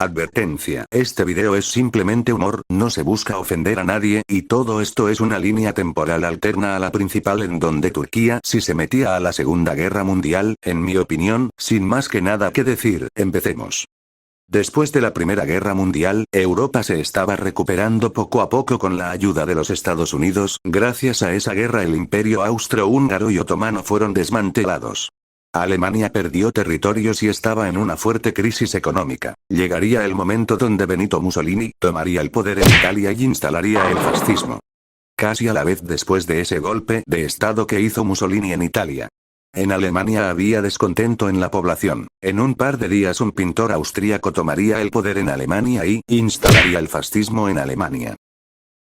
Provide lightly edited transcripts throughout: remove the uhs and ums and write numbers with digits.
Advertencia, este video es simplemente humor, no se busca ofender a nadie, y todo esto es una línea temporal alterna a la principal en donde Turquía sí se metía a la Segunda Guerra Mundial, en mi opinión, sin más que nada que decir, empecemos. Después de la Primera Guerra Mundial, Europa se estaba recuperando poco a poco con la ayuda de los Estados Unidos, gracias a esa guerra el imperio austrohúngaro y otomano fueron desmantelados. Alemania perdió territorios y estaba en una fuerte crisis económica. Llegaría el momento donde Benito Mussolini tomaría el poder en Italia y instalaría el fascismo. Casi a la vez después de ese golpe de estado que hizo Mussolini en Italia. En Alemania había descontento en la población. En un par de días un pintor austríaco tomaría el poder en Alemania y instalaría el fascismo en Alemania.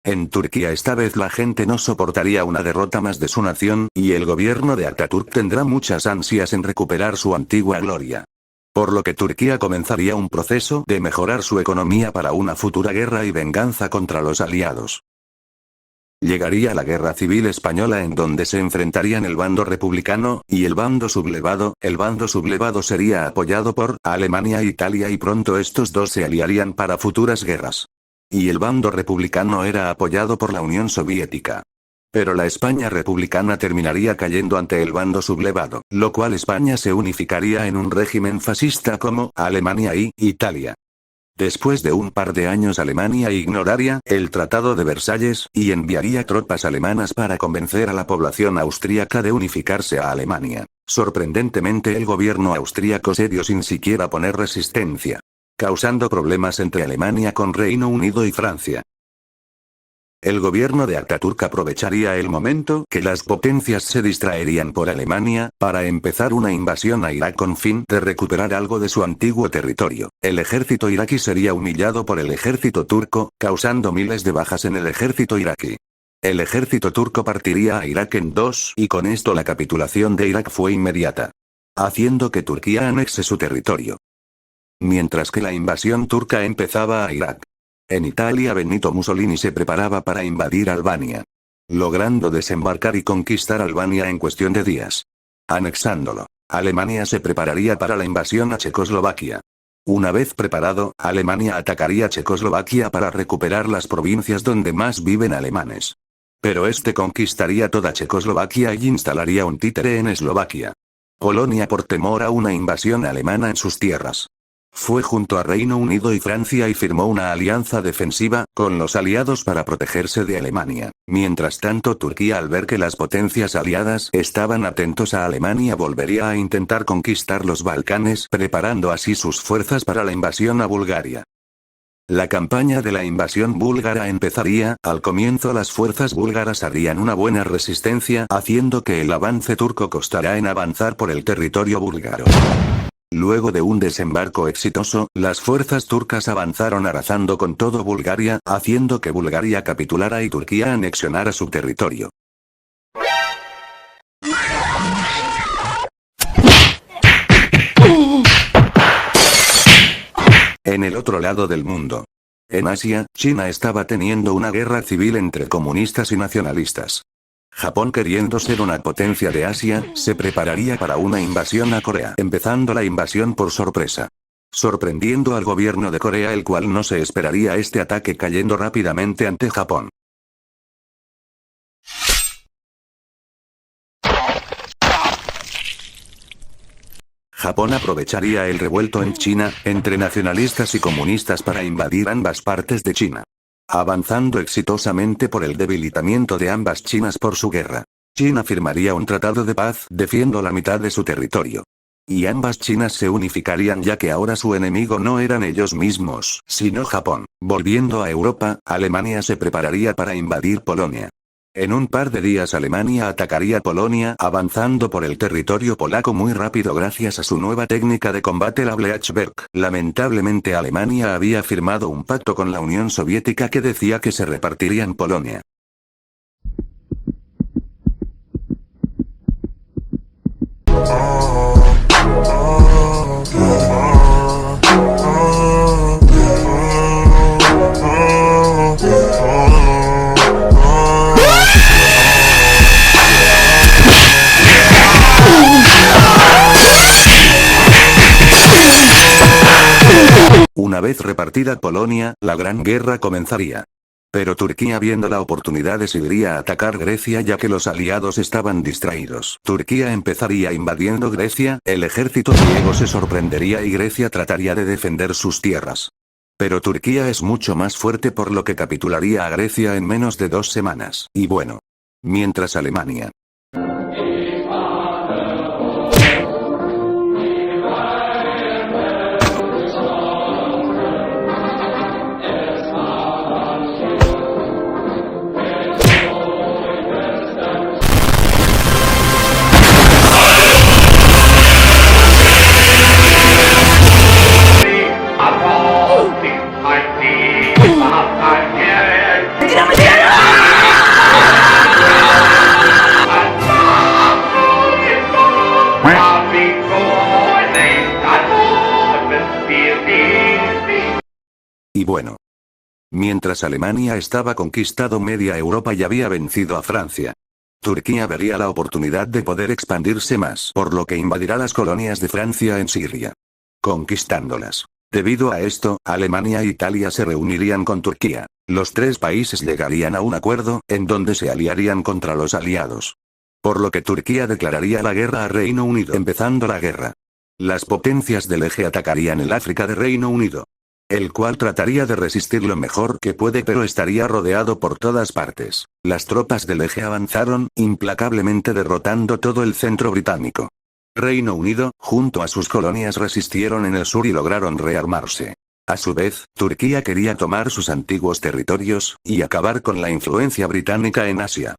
En Turquía esta vez la gente no soportaría una derrota más de su nación, y el gobierno de Atatürk tendrá muchas ansias en recuperar su antigua gloria. Por lo que Turquía comenzaría un proceso de mejorar su economía para una futura guerra y venganza contra los aliados. Llegaría la Guerra Civil Española en donde se enfrentarían el bando republicano y el bando sublevado. El bando sublevado sería apoyado por Alemania e Italia y pronto estos dos se aliarían para futuras guerras. Y el bando republicano era apoyado por la Unión Soviética. Pero la España republicana terminaría cayendo ante el bando sublevado, lo cual España se unificaría en un régimen fascista como Alemania y Italia. Después de un par de años Alemania ignoraría el Tratado de Versalles, y enviaría tropas alemanas para convencer a la población austríaca de unificarse a Alemania. Sorprendentemente el gobierno austríaco cedió sin siquiera poner resistencia, causando problemas entre Alemania con Reino Unido y Francia. El gobierno de Atatürk aprovecharía el momento que las potencias se distraerían por Alemania, para empezar una invasión a Irak con fin de recuperar algo de su antiguo territorio. El ejército iraquí sería humillado por el ejército turco, causando miles de bajas en el ejército iraquí. El ejército turco partiría a Irak en dos, y con esto la capitulación de Irak fue inmediata, haciendo que Turquía anexe su territorio. Mientras que la invasión turca empezaba a Irak. En Italia Benito Mussolini se preparaba para invadir Albania, logrando desembarcar y conquistar Albania en cuestión de días. Anexándolo, Alemania se prepararía para la invasión a Checoslovaquia. Una vez preparado, Alemania atacaría Checoslovaquia para recuperar las provincias donde más viven alemanes. Pero este conquistaría toda Checoslovaquia y instalaría un títere en Eslovaquia. Polonia por temor a una invasión alemana en sus tierras. Fue junto a Reino Unido y Francia y firmó una alianza defensiva con los aliados para protegerse de Alemania. Mientras tanto Turquía, al ver que las potencias aliadas estaban atentos a Alemania, volvería a intentar conquistar los Balcanes, preparando así sus fuerzas para la invasión a Bulgaria. La campaña de la invasión búlgara empezaría. Al comienzo las fuerzas búlgaras harían una buena resistencia, haciendo que el avance turco costara en avanzar por el territorio búlgaro. Luego de un desembarco exitoso, las fuerzas turcas avanzaron arrasando con todo Bulgaria, haciendo que Bulgaria capitulara y Turquía anexionara su territorio. En el otro lado del mundo. En Asia, China estaba teniendo una guerra civil entre comunistas y nacionalistas. Japón, queriendo ser una potencia de Asia, se prepararía para una invasión a Corea, empezando la invasión por sorpresa, sorprendiendo al gobierno de Corea, el cual no se esperaría este ataque, cayendo rápidamente ante Japón. Japón aprovecharía el revuelto en China, entre nacionalistas y comunistas, para invadir ambas partes de China, avanzando exitosamente por el debilitamiento de ambas Chinas por su guerra. China firmaría un tratado de paz, defiendo la mitad de su territorio. Y ambas Chinas se unificarían, ya que ahora su enemigo no eran ellos mismos, sino Japón. Volviendo a Europa, Alemania se prepararía para invadir Polonia. En un par de días Alemania atacaría Polonia, avanzando por el territorio polaco muy rápido gracias a su nueva técnica de combate, la Blechwerk. Lamentablemente Alemania había firmado un pacto con la Unión Soviética que decía que se repartirían Polonia. Una vez repartida Polonia, la Gran Guerra comenzaría. Pero Turquía, viendo la oportunidad, decidiría atacar Grecia ya que los aliados estaban distraídos. Turquía empezaría invadiendo Grecia, el ejército griego se sorprendería y Grecia trataría de defender sus tierras. Pero Turquía es mucho más fuerte, por lo que capitularía a Grecia en menos de 2 semanas. Y bueno. Mientras Alemania. Y bueno. Mientras Alemania estaba conquistado media Europa y había vencido a Francia. Turquía vería la oportunidad de poder expandirse más, por lo que invadirá las colonias de Francia en Siria, conquistándolas. Debido a esto, Alemania e Italia se reunirían con Turquía. Los 3 países llegarían a un acuerdo, en donde se aliarían contra los aliados. Por lo que Turquía declararía la guerra a Reino Unido. Empezando la guerra, las potencias del eje atacarían el África de Reino Unido, el cual trataría de resistir lo mejor que puede, pero estaría rodeado por todas partes. Las tropas del eje avanzaron, implacablemente derrotando todo el centro británico. Reino Unido, junto a sus colonias, resistieron en el sur y lograron rearmarse. A su vez, Turquía quería tomar sus antiguos territorios, y acabar con la influencia británica en Asia.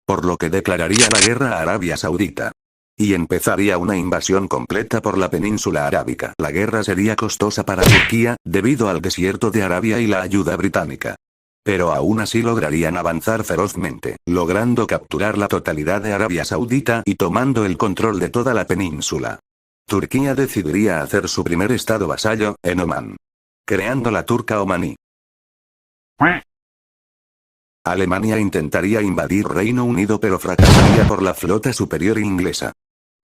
Por lo que declararía la guerra a Arabia Saudita. Y empezaría una invasión completa por la península arábica. La guerra sería costosa para Turquía, debido al desierto de Arabia y la ayuda británica. Pero aún así lograrían avanzar ferozmente, logrando capturar la totalidad de Arabia Saudita y tomando el control de toda la península. Turquía decidiría hacer su primer estado vasallo, en Omán, creando la Turca omaní. Alemania intentaría invadir Reino Unido, pero fracasaría por la flota superior inglesa.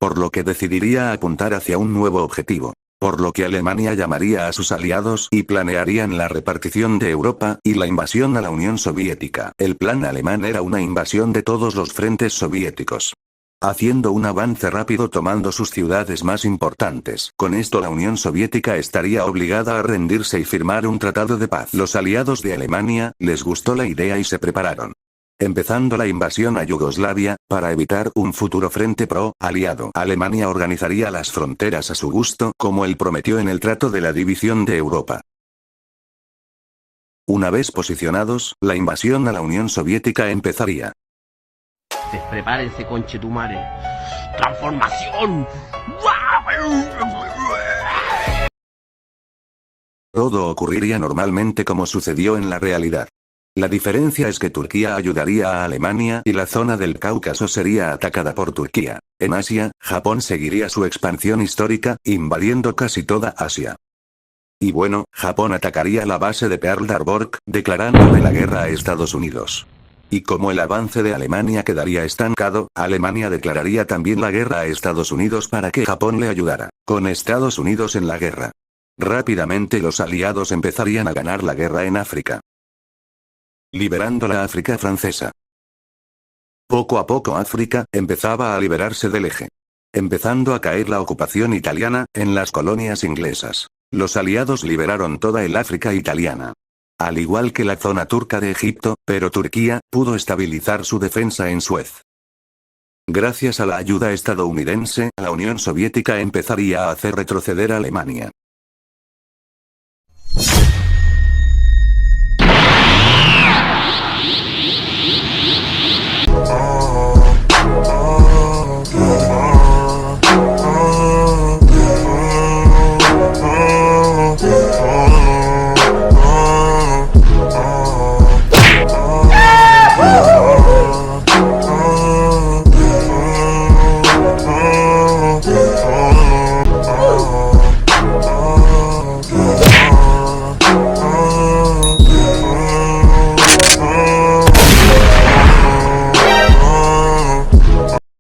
Por lo que decidiría apuntar hacia un nuevo objetivo. Por lo que Alemania llamaría a sus aliados y planearían la repartición de Europa y la invasión a la Unión Soviética. El plan alemán era una invasión de todos los frentes soviéticos, haciendo un avance rápido tomando sus ciudades más importantes. Con esto la Unión Soviética estaría obligada a rendirse y firmar un tratado de paz. Los aliados de Alemania les gustó la idea y se prepararon, empezando la invasión a Yugoslavia, para evitar un futuro frente pro-aliado. Alemania organizaría las fronteras a su gusto, como él prometió en el trato de la división de Europa. Una vez posicionados, la invasión a la Unión Soviética empezaría. Prepárense, conchetumare. ¡Transformación! Todo ocurriría normalmente como sucedió en la realidad. La diferencia es que Turquía ayudaría a Alemania y la zona del Cáucaso sería atacada por Turquía. En Asia, Japón seguiría su expansión histórica, invadiendo casi toda Asia. Y bueno, Japón atacaría la base de Pearl Harbor, declarándole la guerra a Estados Unidos. Y como el avance de Alemania quedaría estancado, Alemania declararía también la guerra a Estados Unidos para que Japón le ayudara. Con Estados Unidos en la guerra, rápidamente los aliados empezarían a ganar la guerra en África, liberando la África francesa. Poco a poco África empezaba a liberarse del eje, empezando a caer la ocupación italiana en las colonias inglesas. Los aliados liberaron toda el África italiana, al igual que la zona turca de Egipto, pero Turquía pudo estabilizar su defensa en Suez. Gracias a la ayuda estadounidense, la Unión Soviética empezaría a hacer retroceder a Alemania.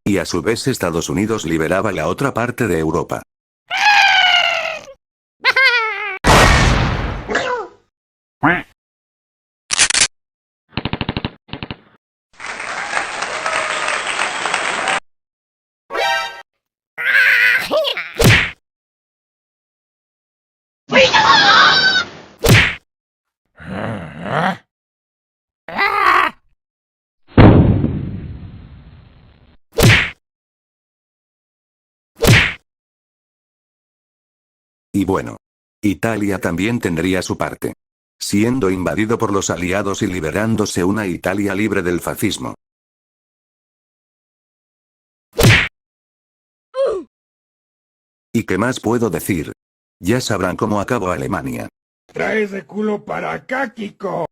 Y a su vez Estados Unidos liberaba la otra parte de Europa. Y bueno, Italia también tendría su parte. Siendo invadido por los aliados y liberándose una Italia libre del fascismo. ¿Y qué más puedo decir? Ya sabrán cómo acabó Alemania. Trae ese culo para acá, Kiko.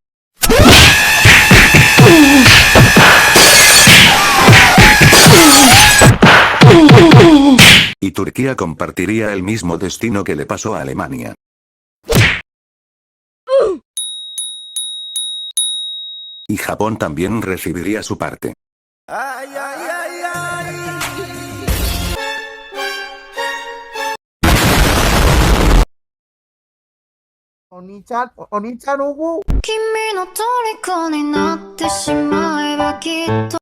Y Turquía compartiría el mismo destino que le pasó a Alemania. Y Japón también recibiría su parte. Ay, ay, ay, ay. Onichan Ugu. 君の虜になってしまえばきっと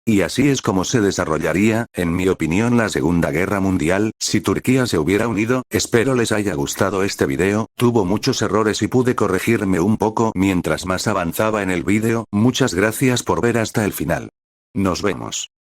Y así es como se desarrollaría, en mi opinión, la Segunda Guerra Mundial, si Turquía se hubiera unido. Espero les haya gustado este video, tuvo muchos errores y pude corregirme un poco mientras más avanzaba en el vídeo. Muchas gracias por ver hasta el final. Nos vemos.